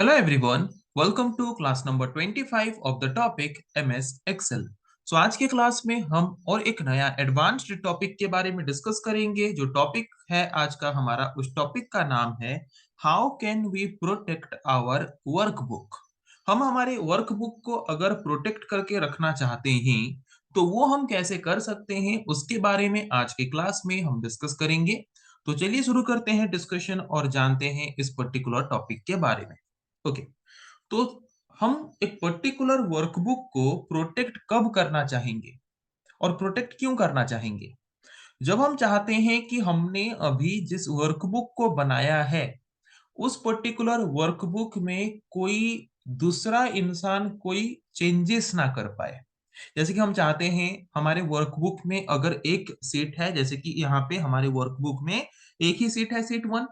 Hello everyone, welcome to class number 25 of the topic MS Excel. So आज के class में हम और एक नया एडवांस्ड टॉपिक के बारे में डिस्कस करेंगे। जो टॉपिक है आज का हमारा, उस टॉपिक का नाम है how can we protect our workbook. हम हमारे वर्कबुक को अगर प्रोटेक्ट करके रखना चाहते हैं तो वो हम कैसे कर सकते हैं, उसके बारे में आज के क्लास में हम डिस्कस करेंगे। तो चलिए शुरू करते हैं डिस्कशन और जानते हैं इस पर्टिकुलर टॉपिक के बारे में। ओके, तो हम एक पर्टिकुलर वर्कबुक को प्रोटेक्ट कब करना चाहेंगे और प्रोटेक्ट क्यों करना चाहेंगे? जब हम चाहते हैं कि हमने अभी जिस वर्कबुक को बनाया है, उस पर्टिकुलर वर्कबुक में कोई दूसरा इंसान कोई चेंजेस ना कर पाए। जैसे कि हम चाहते हैं हमारे वर्कबुक में अगर एक सीट है, जैसे कि यहाँ पे हमारे वर्कबुक में एक ही सीट है, सीट 1।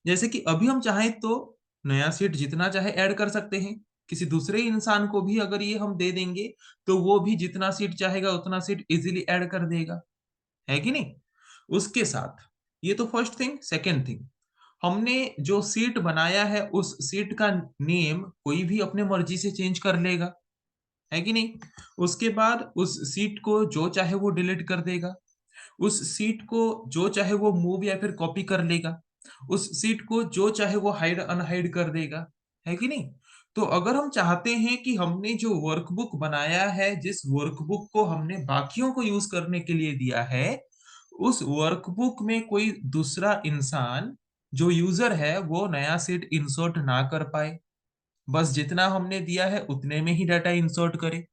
जैसे कि अभी हम चाहें तो नया सीट जितना चाहे ऐड कर सकते हैं। किसी दूसरे इंसान को भी अगर ये हम दे देंगे, तो वो भी जितना सीट चाहेगा उतना सीट इज़िली ऐड कर देगा, है कि नहीं? उसके साथ ये तो फर्स्ट थिंग। सेकंड थिंग, हमने जो सीट बनाया है उस सीट का नेम कोई भी अपने मर्ज़ी से चेंज कर लेगा, है कि नहीं? उसके बाद उस सीट को जो चाहे वो डिलीट कर देगा। उस सीट को जो चाहे वो मूव या फिर कॉपी कर लेगा। उस सीट को जो चाहे वो हाइड अनहाइड कर देगा, है कि नहीं? तो अगर हम चाहते हैं कि हमने जो वर्कबुक बनाया है, जिस वर्कबुक को हमने बाकियों को यूज़ करने के लिए दिया है, उस वर्कबुक में कोई दूसरा इंसान जो यूज़र है, वो नया सीट इंसर्ट ना कर पाए। बस जितना हमने दिया है उतने में ही डाटा इंसर्ट करे।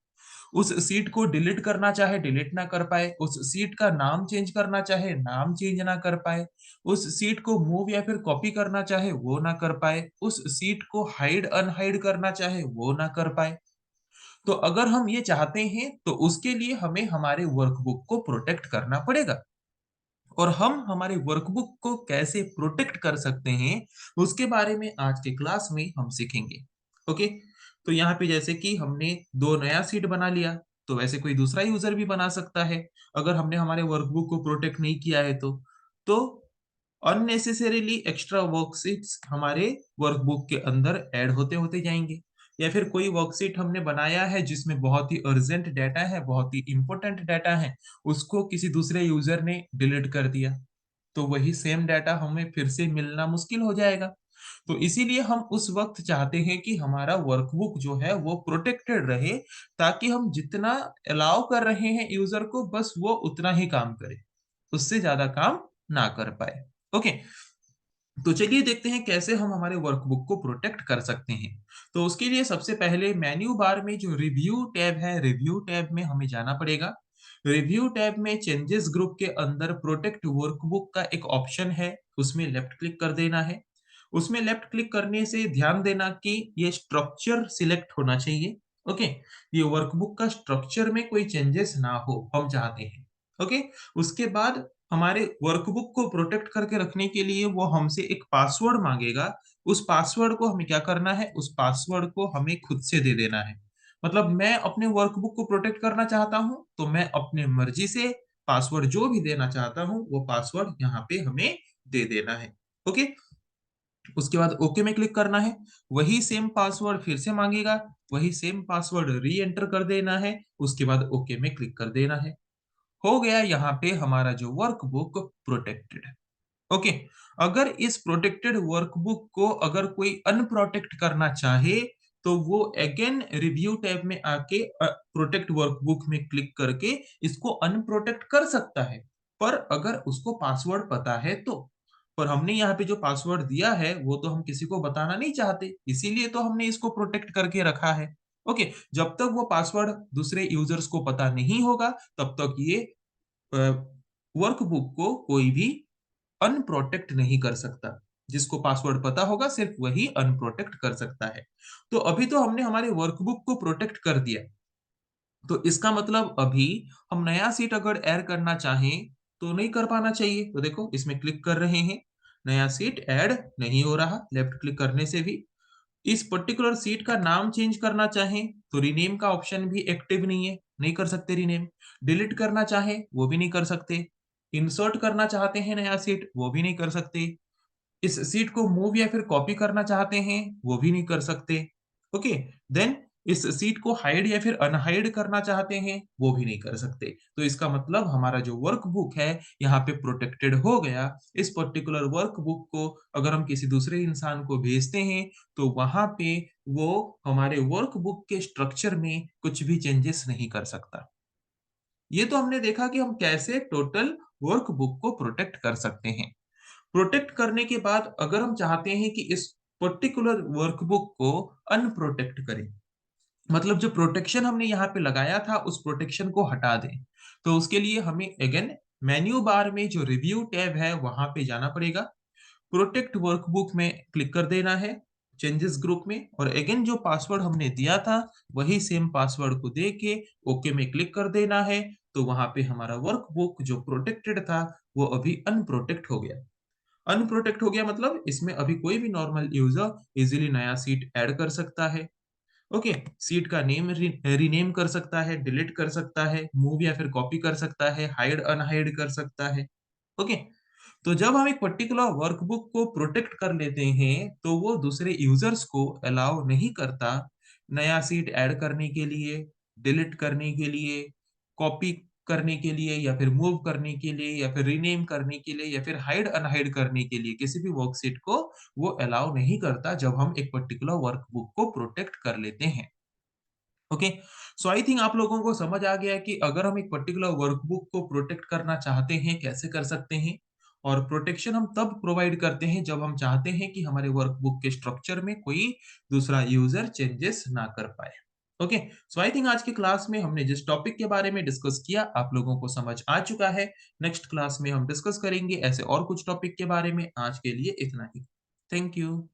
उस सीट को डिलीट करना चाहे डिलीट ना कर पाए, उस सीट का नाम चेंज करना चाहे नाम चेंज ना कर पाए, उस सीट को मूव या फिर कॉपी करना चाहे वो ना कर पाए, उस सीट को हाइड अनहाइड करना चाहे वो ना कर पाए। तो अगर हम ये चाहते हैं तो उसके लिए हमें हमारे वर्कबुक को प्रोटेक्ट करना पड़ेगा। और हम हमारे वर्कबुक को कैसे प्रोटेक्ट कर सकते हैं, उसके बारे में आज के क्लास में हम सीखेंगे। ओके, तो यहाँ पे जैसे कि हमने दो नया सीट बना लिया, तो वैसे कोई दूसरा यूजर भी बना सकता है अगर हमने हमारे वर्कबुक को प्रोटेक्ट नहीं किया है तो अननेसेसरीली एक्स्ट्रा वर्कशीट्स हमारे वर्कबुक के अंदर ऐड होते होते जाएंगे। या फिर कोई वर्कशीट हमने बनाया है जिसमें बहुत ही अर्जेंट डाटा है, बहुत ही इंपॉर्टेंट डाटा है, उसको किसी दूसरे यूजर ने डिलीट कर दिया, तो वही सेम डाटा हमें फिर से मिलना मुश्किल हो जाएगा। तो इसीलिए हम उस वक्त चाहते हैं कि हमारा वर्कबुक जो है वो प्रोटेक्टेड रहे, ताकि हम जितना अलाउ कर रहे हैं यूजर को, बस वो उतना ही काम करे, उससे ज्यादा काम ना कर पाए। ओके, तो चलिए देखते हैं कैसे हम हमारे वर्कबुक को प्रोटेक्ट कर सकते हैं। तो उसके लिए सबसे पहले मेन्यू बार में जो रिव्यू टैब है, रिव्यू टैब में हमें जाना पड़ेगा। रिव्यू टैब में चेंजेस ग्रुप के अंदर प्रोटेक्ट वर्कबुक का एक ऑप्शन है, उसमें लेफ्ट क्लिक कर देना है। उसमें लेफ्ट क्लिक करने से ध्यान देना कि ये स्ट्रक्चर सिलेक्ट होना चाहिए। ओके, ये वर्कबुक का स्ट्रक्चर में कोई चेंजेस ना हो हम चाहते हैं। ओके, उसके बाद हमारे वर्कबुक को प्रोटेक्ट करके रखने के लिए वो हमसे एक पासवर्ड मांगेगा। उस पासवर्ड को हमें क्या करना है, उस पासवर्ड को हमें खुद से दे देना है। मतलब मैं अपने वर्कबुक को प्रोटेक्ट करना चाहता हूँ, तो मैं अपने मर्जी से पासवर्ड जो भी देना चाहता हूँ, वो पासवर्ड यहाँ पे हमें दे देना है। ओके, उसके बाद ओके में क्लिक करना है। वही सेम पासवर्ड फिर से मांगेगा, वही सेम पासवर्ड री एंटर कर देना है। उसके बाद ओके में क्लिक कर देना है। हो गया यहाँ पे हमारा जो वर्कबुक प्रोटेक्टेड है। ओके, अगर इस प्रोटेक्टेड वर्कबुक को अगर कोई अनप्रोटेक्ट करना चाहे, तो वो अगेन रिव्यू टैब में आके प्रोटेक्ट वर्कबुक में क्लिक करके इसको अनप्रोटेक्ट कर सकता है, पर अगर उसको पासवर्ड पता है तो। पर हमने यहाँ पे जो पासवर्ड दिया है वो तो हम किसी को बताना नहीं चाहते, इसीलिए तो हमने इसको प्रोटेक्ट करके रखा है। ओके, जब तक वो पासवर्ड दूसरे यूजर्स को पता नहीं होगा, तब तक ये वर्कबुक को कोई भी अनप्रोटेक्ट नहीं कर सकता। जिसको पासवर्ड पता होगा सिर्फ वही अनप्रोटेक्ट कर सकता है। तो अभी तो हमने हमारे वर्कबुक को प्रोटेक्ट कर दिया, तो इसका मतलब अभी हम नया सीट अगर ऐड करना चाहें तो नहीं कर पाना चाहिए। तो देखो इसमें क्लिक कर रहे हैं, नया सीट ऐड नहीं हो रहा लेफ्ट क्लिक करने से भी। इस पर्टिकुलर सीट का नाम चेंज करना चाहें तो रीनेम का ऑप्शन भी एक्टिव नहीं है, नहीं कर सकते रीनेम। डिलीट करना चाहें वो भी नहीं कर सकते। इंसर्ट करना चाहते हैं नया सीट, वो भी नहीं कर सकते। इस सीट को मूव या फिर कॉपी करना चाहते हैं, वो भी नहीं कर सकते। ओके, देन इस सीट को हाइड या फिर अनहाइड करना चाहते हैं, वो भी नहीं कर सकते। तो इसका मतलब हमारा जो वर्कबुक है, यहाँ पे प्रोटेक्टेड हो गया। इस पर्टिकुलर वर्कबुक को अगर हम किसी दूसरे इंसान को भेजते हैं, तो वहाँ पे वो हमारे वर्कबुक के स्ट्रक्चर में कुछ भी चेंजेस नहीं कर सकता। ये तो हमने देखा कि हम कैसे टोटल वर्कबुक को प्रोटेक्ट कर सकते हैं। प्रोटेक्ट करने के बाद अगर हम चाहते हैं कि इस पर्टिकुलर वर्कबुक को अनप्रोटेक्ट करें, मतलब जो प्रोटेक्शन हमने यहाँ पे लगाया था उस प्रोटेक्शन को हटा दें, तो उसके लिए हमें अगेन मेन्यू बार में जो रिव्यू टैब है वहाँ पे जाना पड़ेगा। प्रोटेक्ट वर्कबुक में क्लिक कर देना है, चेंजेस ग्रुप में, और अगेन जो पासवर्ड हमने दिया था वही सेम पासवर्ड को दे के ओके में क्लिक कर देना है। तो वहाँ पे हमारा वर्कबुक जो प्रोटेक्टेड था वो अभी अनप्रोटेक्ट हो गया। अनप्रोटेक्ट हो गया मतलब इसमें अभी कोई भी नॉर्मल यूज़र इज़िली नया सीट ऐड कर सकता है। ओके, सीट का नेम रीनेम कर सकता है, डिलीट कर सकता है, मूव या फिर कॉपी कर सकता है, हाइड अनहाइड कर सकता है। ओके, तो जब हम एक पर्टिकुलर वर्कबुक को प्रोटेक्ट कर लेते हैं, तो वो दूसरे यूज़र्स को अलाउ नहीं करता नया सीट ऐड करने के लिए, डिलीट करने के लिए, कॉपी करने के लिए या फिर मूव करने के लिए या फिर रीनेम करने के लिए या फिर हाइड अनहाइड करने के लिए किसी भी वर्कशीट को वो अलाउ नहीं करता जब हम एक पर्टिकुलर वर्कबुक को प्रोटेक्ट कर लेते हैं। ओके, सो आई थिंक आप लोगों को समझ आ गया कि अगर हम एक पर्टिकुलर वर्कबुक को प्रोटेक्ट करना चाहते हैं, कैसे कर सकते हैं। और प्रोटेक्शन हम तब प्रोवाइड करते हैं जब हम चाहते हैं कि हमारे वर्कबुक के स्ट्रक्चर में कोई दूसरा यूजर चेंजेस ना कर पाए। ओके, सो आई थिंक आज की क्लास में हमने जिस टॉपिक के बारे में डिस्कस किया आप लोगों को समझ आ चुका है। नेक्स्ट क्लास में हम डिस्कस करेंगे ऐसे और कुछ टॉपिक के बारे में। आज के लिए इतना ही। Thank you.